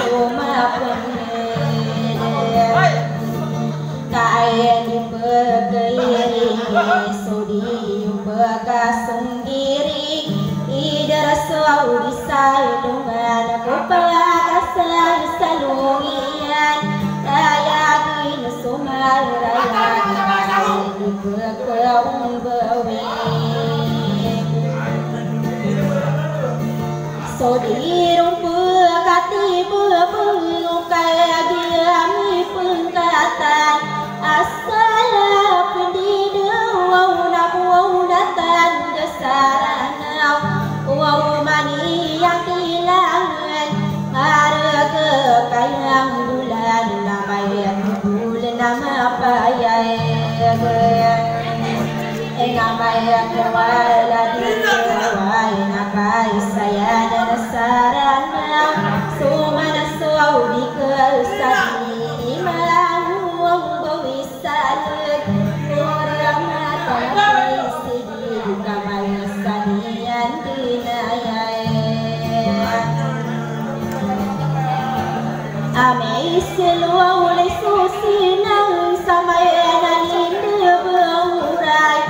rumah penelitian kaya dipegiri sudi bekasung diri idar saudi saidungan kupelakasal salungian raya gin sumar raya dipegawung bewi sodi rumput kati berbulu kaya diami pengkatan asal pendidik wau datang desaranau wau mani yang kehilangan harga kayang bulan namayan bulan nama payah namayan kewala dikewai nakai saya dan saranau sumana saudi kesati malang bawisalut orang mata isi di kamar sanian dinayai ame seluau le susinang samayana lindu berurai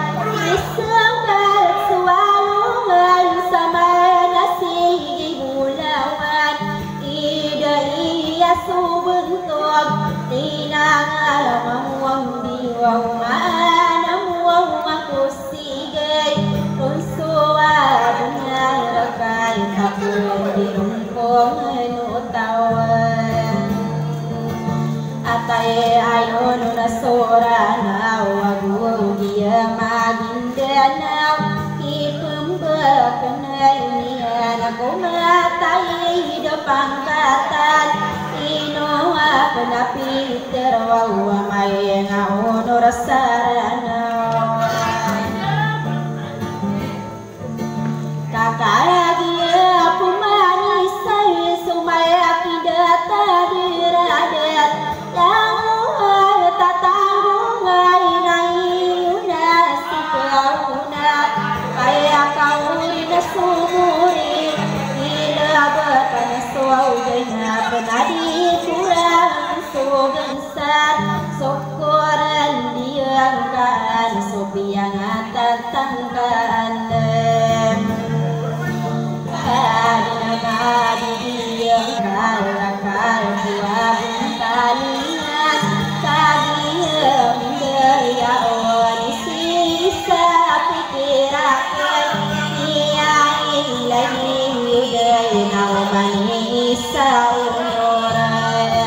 isenggal sualungan samayana sigi bulawan ida iya subentuk tinang alamang diwang mana muang aku sigai runsuwa dengan rekai takun di rumpung nutawan atai ayun nasorana wagu dia magindanau ipem bekenai nian aku matai depan katan inoa penapi terwawa mai ngau norasarana kakak dia pemanis saya sumaya pidata diradat lamu tatanggungai naiuna sikauna kaya kau ina sumuri ila bepan suaudena penadi kurang sugensan syukuran diangkan sopiang tatangkan kadang-kadang diangkan lakal buah talingan kadang daya wanisi sapikirakan niai lagi daya naumani saunoran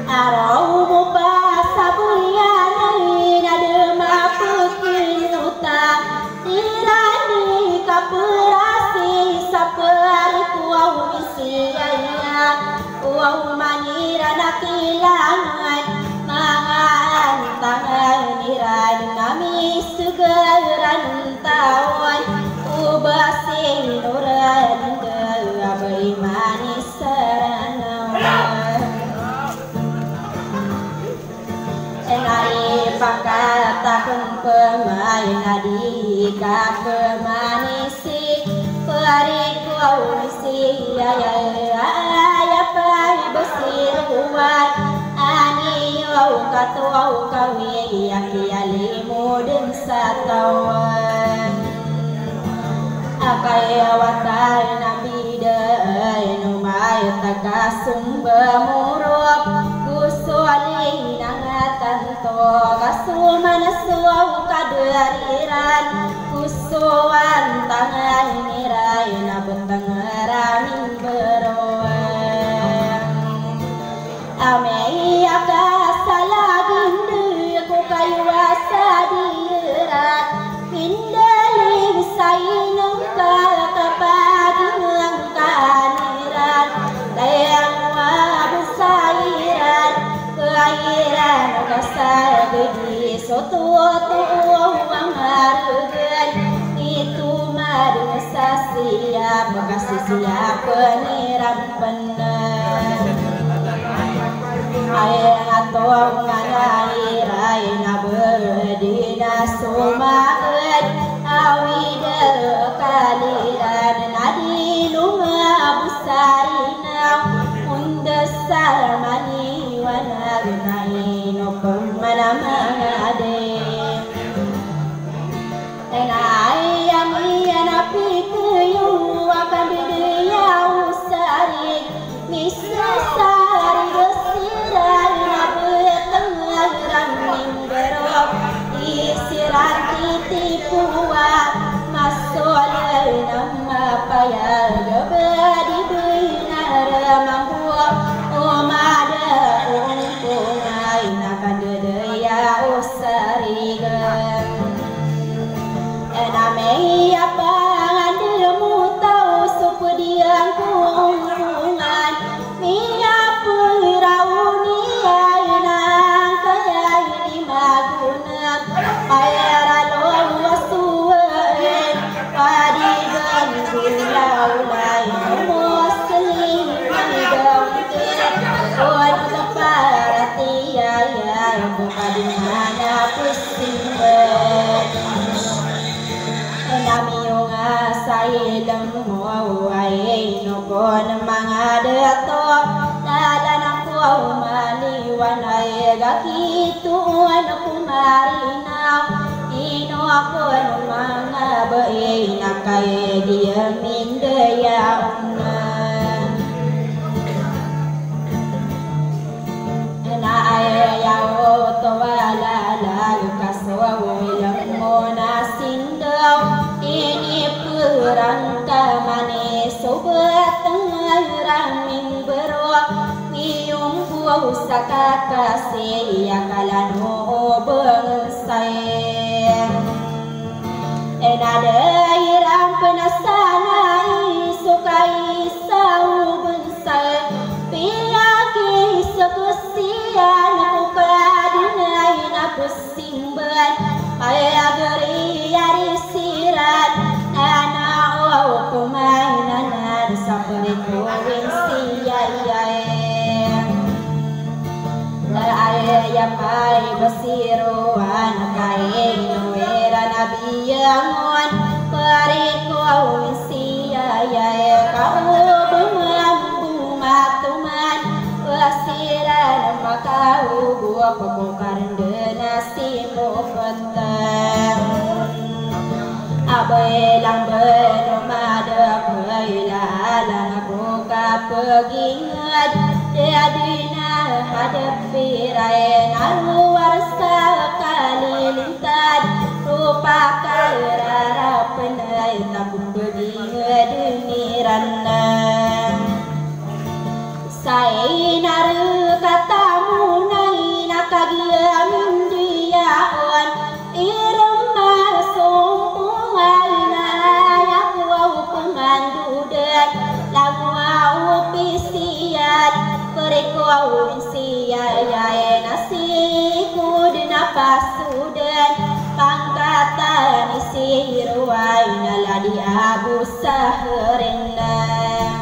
arau mubasa bulianai nadema pukin utang tirani kaperasi sapari kuau misiaya kuau manira nakilangan mangan tangan niran nami segaran tawan ubasin nuran abai manis saranawan enai pakatakan pemain adika pemanisi periku misi ya pai besiruan ani au katuau kawi yakiali mudeng satawan akai watai nabi dai numai takasum bemuruk gusuali nangatan to kasumana suau kadariran kusuan tangan nirai na betengeramin beroang amei akasalagin ku kayu asadirat hindali sainang kalakapagang kaniran layang wabusairan kairan kasar gedi sotu-otu amarugan itu madu sasia bekasi siapa niram bener ayang atong nganai rai naberdina sumaet awida kaliran nadi lunga ilem mo ay no kon mga dato lala na ko maliwan ay gakituan ako marinaw ino ako mga bae na kay diamin dayaon na ayaw to wala lalu kaswa ilang mo na sindaw perang kamane sobat raming bero wiyong buaw sa kakase yakalano bangsay enada irang penasanay sukay sa bansay piyaki sekusian kupadinay na pusimban ay agari yari sirat Anao kumainan sa perikuin siyay Ayapay basiruan kain nuera nabiyangon perikuin siyay Kau bumatuman basiran makaubu pemukar denasi mufatan Abai lang bermada kailalang buka pegingat Jadina hadap firai naluar sekali lintad Rupa kairara penai takut pegingat duniran Saya naru katamu nai nakagiam diawan Irama sumpu Langwau pisiat perikuau siaya nasiku dinapasudan pangkatan isi ruai naladi abu saherenang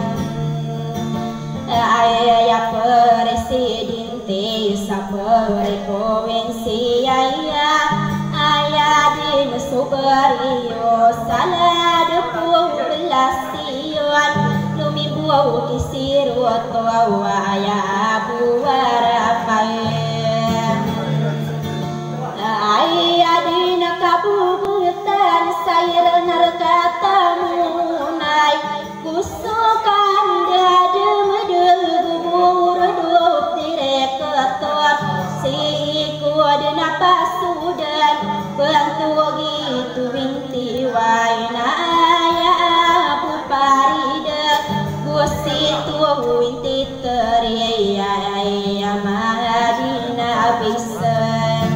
ayah presidente saperikuin siaya ayah din subario saladepu belasian lumibuau kisiru tua ayah abu warafain ayah din kabubutan saya narkatamu naik kusukan dada medegubur dup direk ketor siku dina pasudan bantu gitu binti waina ayah abu parida gusitu winti teriya ayah madina bisan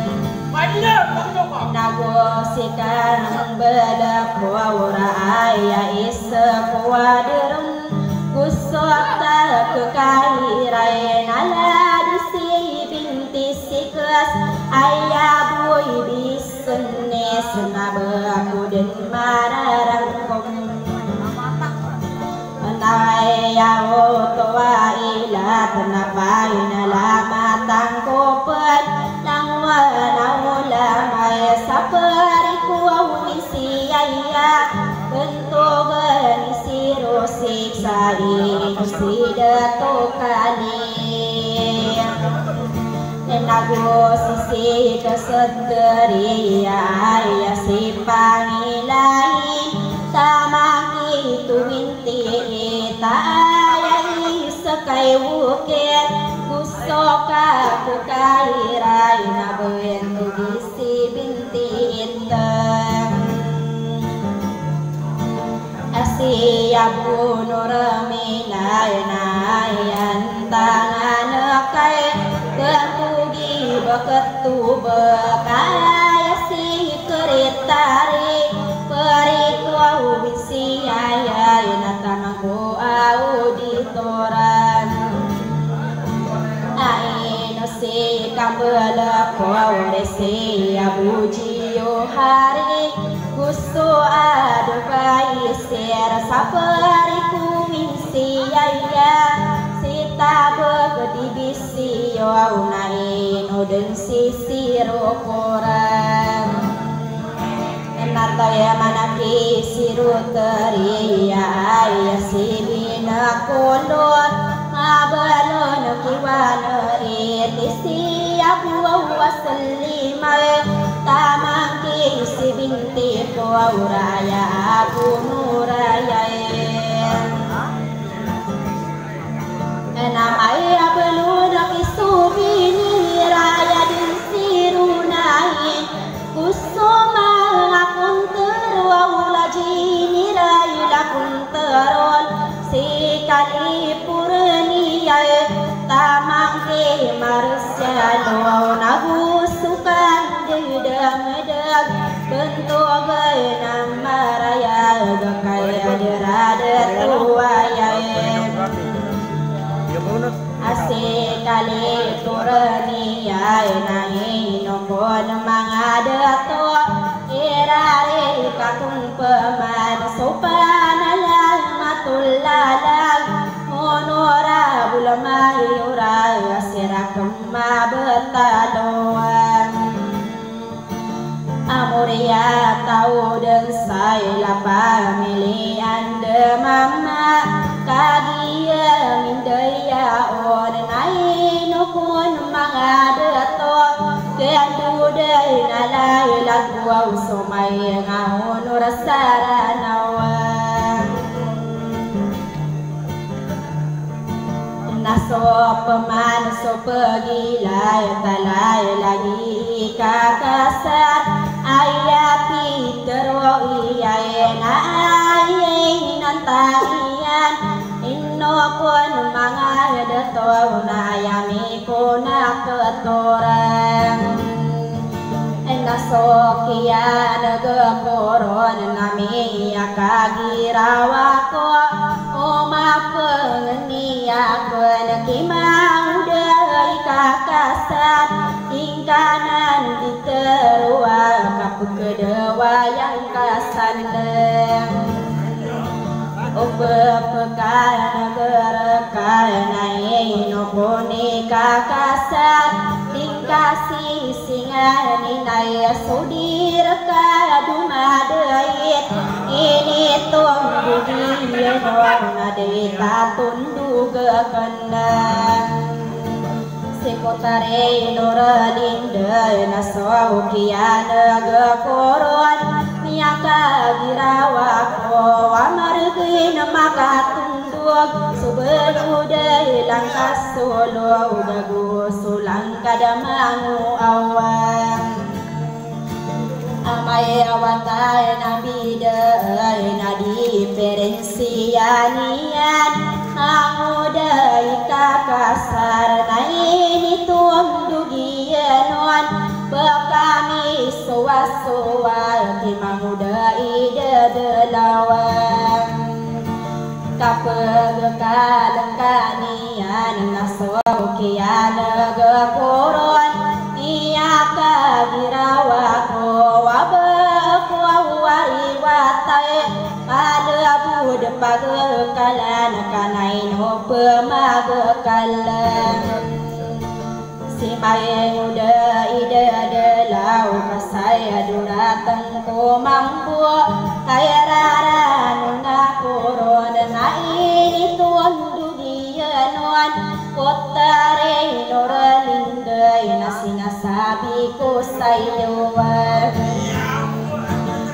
nagosikan bedak wawura ayah isa kuaderun gusota kekairai nala disi binti sikas ayah boy bisunne senabaku dan mararangkom ayah otoa ila tenapai nalamatang kopat Naulamay sa parikuaw isiyaya Bentogan isirosik sa inusidato kali Nagosisi kasadariya ay si Pangilahi Tamang ituminti itayay sa kaywukit Gusto ka kukairay na buwento gisi binti itang Asiya buno raminay na ayantangan kay Ketugi baketuba kaya si keritari Perikuau bisi ayay natanangku auditoran Aino si kambela kore si abujiyo hari Gusto adukai ser sapariku minsi ayah Sita begedi bisi yo aunain uden sisi rokoran nataya manaki siruteriya ay sibina kulon ngabalon kiwana itisi abu wasallimay tamang kisi binti ko uraya abu nuraya namay abelun kisubini raya din sirunahin kusuma akong terwala jini raya lakong terol si kalipurniya tamang ke marsya doa nagusukan dedam-deg bentuk nama raya gakaya derada tuaya asik kali turniya nahi nopon mangadato irare kakung peman sopan alamatul monora bulamai ura sirakma betaloan amuria tahu dan saya pamilihan demama kagia mindaya on nai nukun mangadato kendu dai nalai lagwa usomai ngaun rasaranawan naso peman so pegilai talai lagi kakasar ayapi teroi ayena ayen nantaian inno kon mangadato nayami kona ketorang naso kian geporon nami akagirawako oma pengenia kenekimau dari kakasan ingkanan diterua kapu kedewa yang kasandeng bepekan gerekan naik noponi kakasan tingkasi singani naya sudir kadu madait ini tunggu dia nona deta tundu gekendang sekotare nora linda nasau kiana gekoron miaka girawako amargin maka tunduk subeludai langkas solo dagu sulang kadamangu awang amai awatai nabi dai nadi perensianian angudai kakasar naini tundugianon bekami suwa-suwa timangudai dedelawan kapegkalengkanian nasokian gekoron iaka girawako wabeku wariwatai pada bud pagekalan kanaino pemagekalan si mai udah ide delau kasaya durateng ko mampu kaya rara nuna koron na ini tuan dugianon kotare noralindai nasinasabi ko sayuwan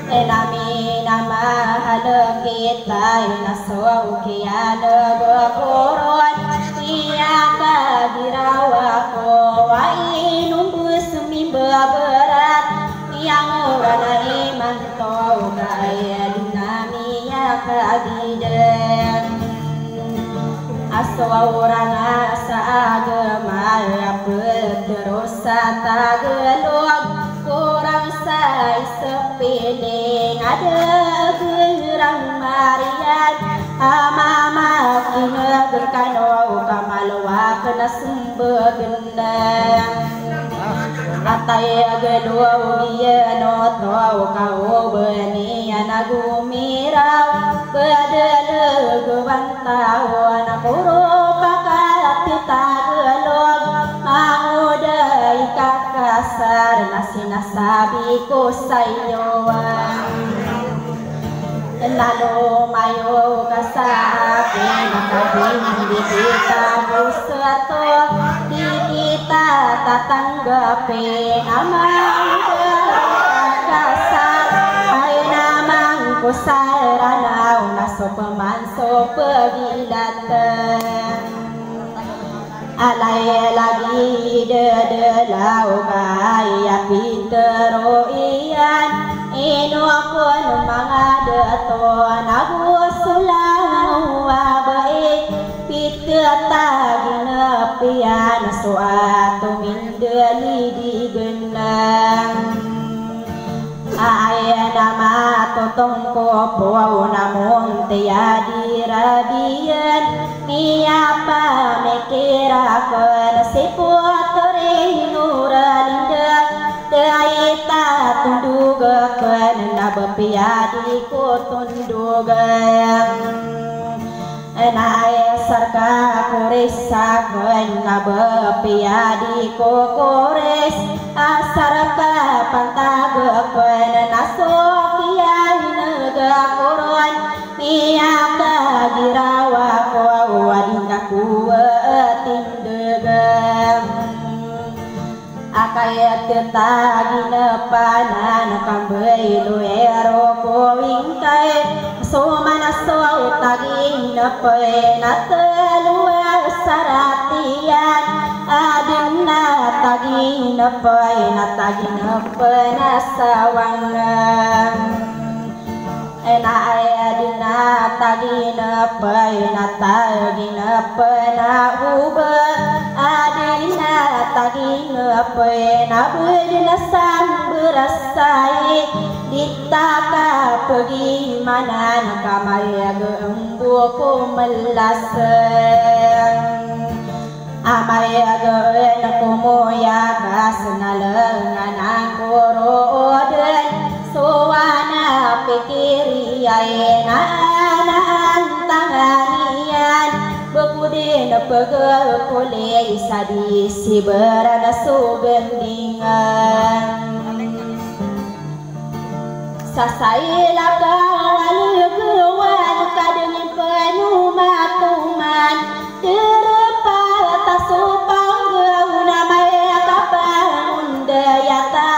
enami nama hal kita naso kiana bekoron iaka girawako numbus mimba berat yang orang iman tau kaya dinamia kabidan aswa orang asa agama terus tagelok kurang say sepiling ada gerang marian amama kinegerkano kamalwa kena sumbegendang atai agelo biya no tau kau beni anagumirau bedele gebantau anakuro pakati tagelog mangudai kakasar nasinasabi ko sayoan Lalu mayo kasake nakabindi kita busato di kita tatanggapi namang kasar ay namang kusaranaw nasopamanso pagilatan alay lagi dedelaw kaya pitero iyan ino ako ng mga dato nagusulang wabay pitata ginapian suato mindali di genang ay nama totong ko po namong tiyadi rabian niya pa mekira ko na sipuat rin uralinda daita tunduga ko na nabapiyadi ko tunduga Naya sarka kores sakon nabapiyadi ko kores asarka pantagakon nasokiyan nagakoron miyaka girawa ko wading kakuwa tindagang akayat tetagi nepanan kambay luero ko wingkay so manaso tagi napay nataluwa saratian adin na tagi napay natagi napay nasawangan na ay adin na tagi napay natagi napay na uba adin na tagi napay nabud na samberasay Dita ka pergi mana nakamaya gembu ko melaseng amaya gen kumoya kasnalengan aku roden suwana pikiri aena antanganian bekudin pegel kule sadi si berada sugendingan Sasailah kawal kewan kadang penuh matuman terpal tasupang gauna maya kapang undayata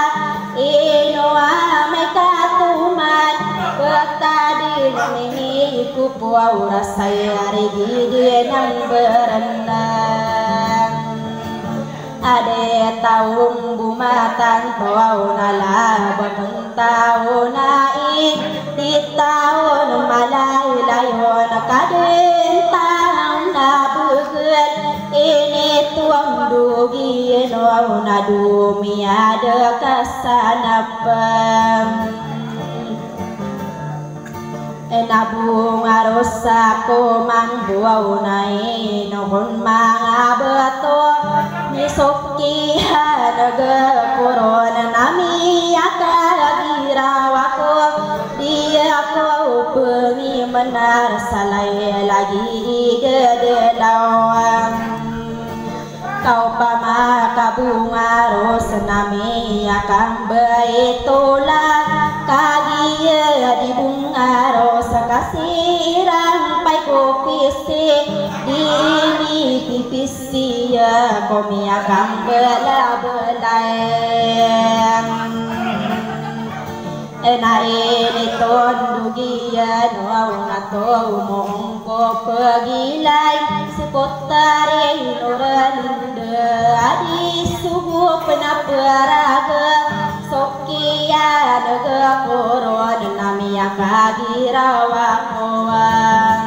inoa mereka tuman betadin ini kupuau rasaya rigi nang berenang ade taung bumatan tau nala bentau naik di tahun malai layon kaden tahun nabugel ini tuang dugi no nadumi ada kasanapam nabung arosa ko mang buaw nai nohon mga bato ni sokihan nagakuron nami akagirawa ko dia ko pengi menar salay lagi gedelawang kau pamakabunga ros nami akan baitola kagia di bunga ros kasirang pai kopisi dini tipisi ya komi akan bela-belayang na ini tondugian wow nato mongko pagilay sepotare noralinda adi suhu penaparaga sokia naga koron namia kagirawa kowan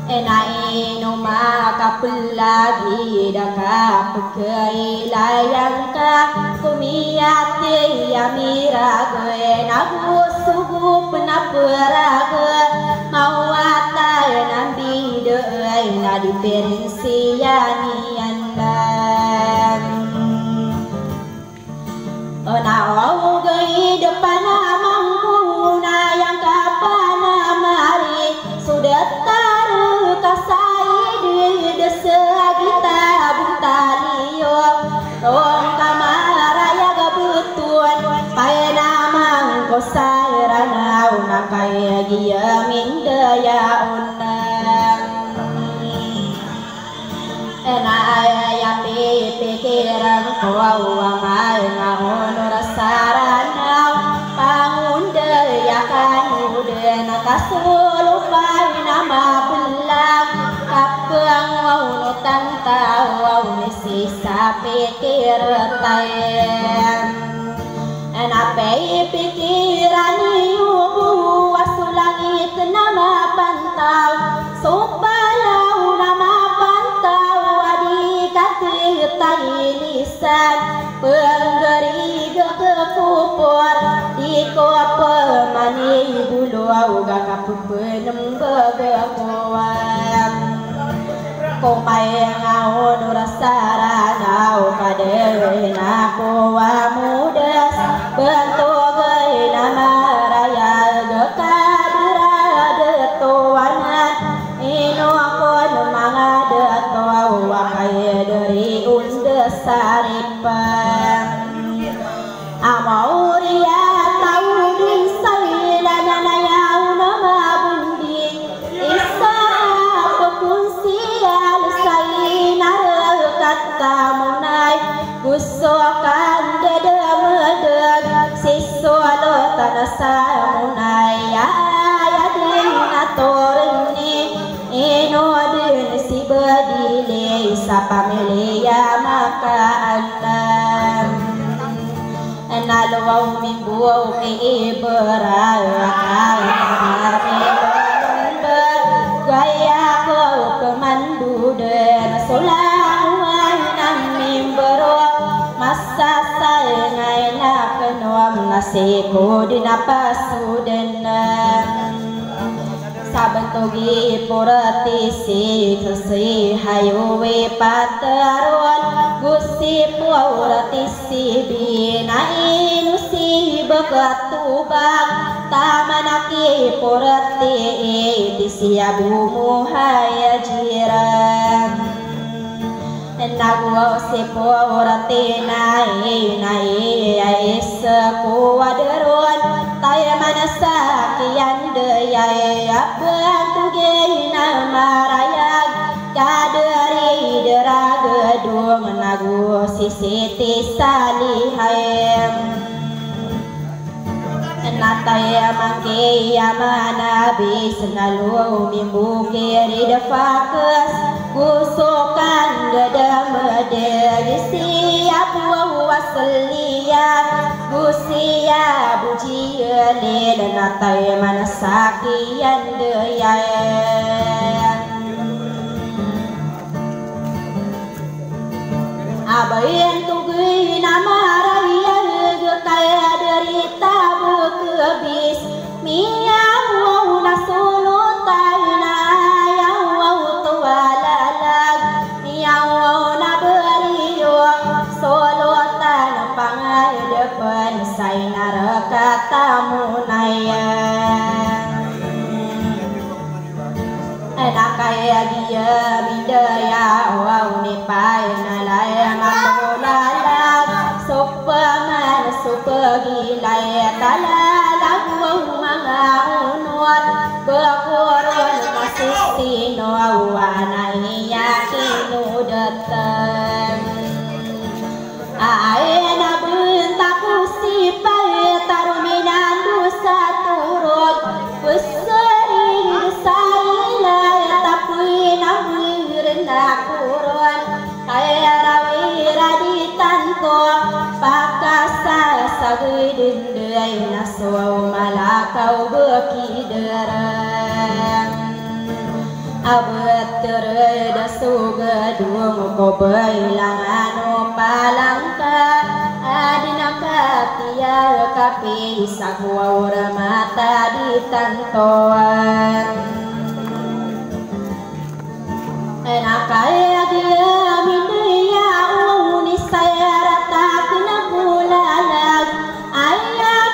na ino makapulagi daka pagkailayang ka kumiyate yamirage nagusugup na peraga mawatay ng biday na diferensiyanian naugay depan namang kuna yang kapanamari sudah taruh kasai di desa kita buntalio rong kamaraya gabutun pai namang kosai ranau dia minda ya unang ya pikiran kau amai ngahon rasaranau pangunda ya kanu den kasulupai nama belang kapang wau no tantau wau ni sisa pikir tayen nape pikiran iu asulangit nama pantau supalau nama pantau adik katih lisan penggeri kekupur di kopa mani bulu gak kapupenem begakuan ko pai ngau rasaranau kadeh naku mudas bentuk gay nama raya dekadira detuanan ino kon mangada tau wakai dari undesaripan amauria tau disai lana yau nama bundi isa pekunsial saina kata munai gusokan dede medeg siswa tanasa munai ya dina torni ino din si bedile sapa melia maka anam nalwau minggu ibarat gaya kau pemandu dan solangan mimbero masa saya ngaina penuam nasiku di napasu denan sabentogi puratisi kesi hayuwe pateron gusi puratisi binain usi bekatubang tamanaki purati disiabu muhaya jiran nagwa si purati nai sekuadron taya manasa kian daya bantuge nama rayag kaderi deragedung nagu sisiti salihayem nataya mangkeya manabi senalu mimbu kiri defakas gusokan dedam dari siap wawaselia gusia buji lele nataya manasakian deyayan abayan tugui nama raya kaya derita bekebis miau wau nasulu taina yang wau tualalag miau wau naberiyo solo tan pangai depan saina rekatamu nayan enak kaya dia bidaya wau nipai nalaya matulalag supaman supagilay talalag wau mga unwat bakuron masisino awana iya kinudatan ay nabuntaku sipay taruminan dusa turog besering desailay tapi nabirin nakuron kaya rawira di tanto pakasa sagui dinday naswaw malakaw bekidaran abet teray dasugadung ko bailangan o palangka adinakatia kapi sakwaw ramata di tantoan nakaya dia minaya uni saya rata pinakulalag ayah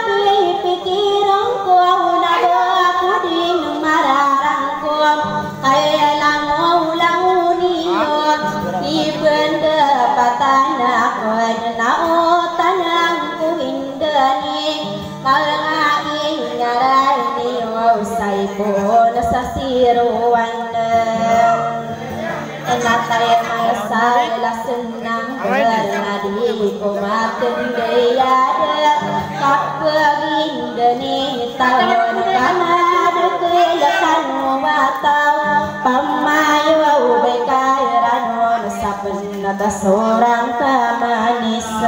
pikiran ko nabaku din mararang ko kaya lang uniyo ibenda patana ko na utanang ko indani malangain ngaray niyo say sekalipun sasiruan Enatay masala senang bernadi umatin dayada kapagin deni tahun kanad kelakan matau pamayo bekay ranon sa penata sorang kamanisan